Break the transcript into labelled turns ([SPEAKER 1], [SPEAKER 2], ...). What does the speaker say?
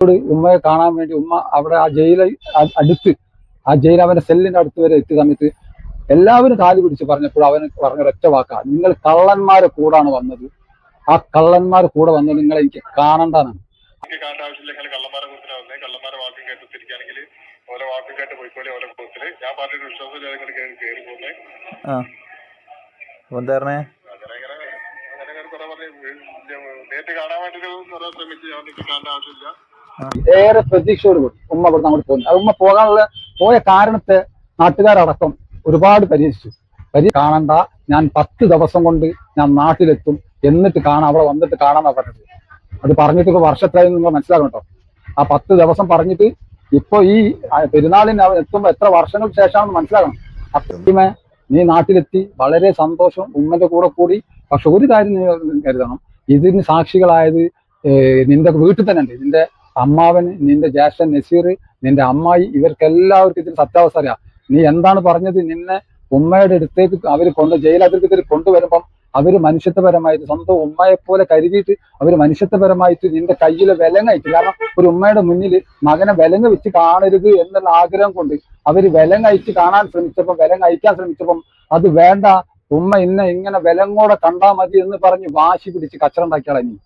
[SPEAKER 1] ഉമ്മയെ കാണാൻ വേണ്ടി ഉമ്മ അവിടെ ആ അടുത്ത് ആ ജയിൽ അവന്റെ സെല്ലിന്റെ അടുത്ത് വരെ എത്തിയ സമയത്ത് എല്ലാവരും കാല് പിടിച്ച് പറഞ്ഞപ്പോൾ അവന് പറഞ്ഞ ഒറ്റ വാക്കാ, നിങ്ങൾ കള്ളന്മാരെ കൂടാണ് വന്നത്, ആ കള്ളന്മാരെ കൂടെ വന്നത് നിങ്ങളെ എനിക്ക് കാണണ്ടാന്നാണ്. ഏറെ പ്രതീക്ഷയോട് കൂടി ഉമ്മ ഇവിടെ അങ്ങോട്ട് പോകുന്നു. അത് ഉമ്മ പോയ കാരണത്തെ നാട്ടുകാരടക്കം ഒരുപാട് പരീക്ഷിച്ചു. കാണണ്ട, ഞാൻ 10 ദിവസം കൊണ്ട് ഞാൻ നാട്ടിലെത്തും, എന്നിട്ട് കാണാം, അവിടെ വന്നിട്ട് കാണാന്നാ പറഞ്ഞത്. അത് പറഞ്ഞിട്ട് ഇപ്പൊ വർഷത്തായി നിങ്ങൾ മനസ്സിലാക്കണം കേട്ടോ. ആ 10 ദിവസം പറഞ്ഞിട്ട് ഇപ്പൊ ഈ പെരുന്നാളിന് എത്തുമ്പോ എത്ര വർഷങ്ങൾക്ക് ശേഷമാണെന്ന് മനസ്സിലാക്കണം. അത്രയുമേ നീ നാട്ടിലെത്തി, വളരെ സന്തോഷം, ഉമ്മന്റെ കൂടെ കൂടി. പക്ഷെ ഒരു കാര്യം നീ കരുതണം, ഇതിന് സാക്ഷികളായത് നിന്റെ വീട്ടിൽ തന്നെ ഉണ്ട്. നിന്റെ അമ്മാവന്, നിന്റെ ജ്യേഷ്ഠൻ നസീർ, നിന്റെ അമ്മായി, ഇവർക്കെല്ലാവർക്കും ഇതിന് സത്യാവസ്ഥ അറിയാം. നീ എന്താണ് പറഞ്ഞത്? നിന്നെ ഉമ്മയുടെ അടുത്തേക്ക് അവര് ജയിലതിർക്കത്തിൽ കൊണ്ടുവരുമ്പം അവര് മനുഷ്യത്വപരമായിട്ട് സ്വന്തം ഉമ്മയെ പോലെ കരുതിയിട്ട് അവര് മനുഷ്യത്വപരമായിട്ട് നിന്റെ കയ്യിലെ വിലങ്ങയച്ചു. കാരണം ഒരു ഉമ്മയുടെ മുന്നിൽ മകനെ വിലങ്ങ് വെച്ച് കാണരുത് എന്നുള്ള ആഗ്രഹം കൊണ്ട് അവര് വിലങ്ങയച്ച് കാണാൻ ശ്രമിച്ചപ്പം, വിലങ്ങയക്കാൻ ശ്രമിച്ചപ്പം അത് വേണ്ട, ഉമ്മ ഇങ്ങനെ വിലങ്ങോടെ കണ്ടാൽ മതി എന്ന് പറഞ്ഞ് വാശി പിടിച്ച് കച്ചറുണ്ടാക്കിയാളെ നീ.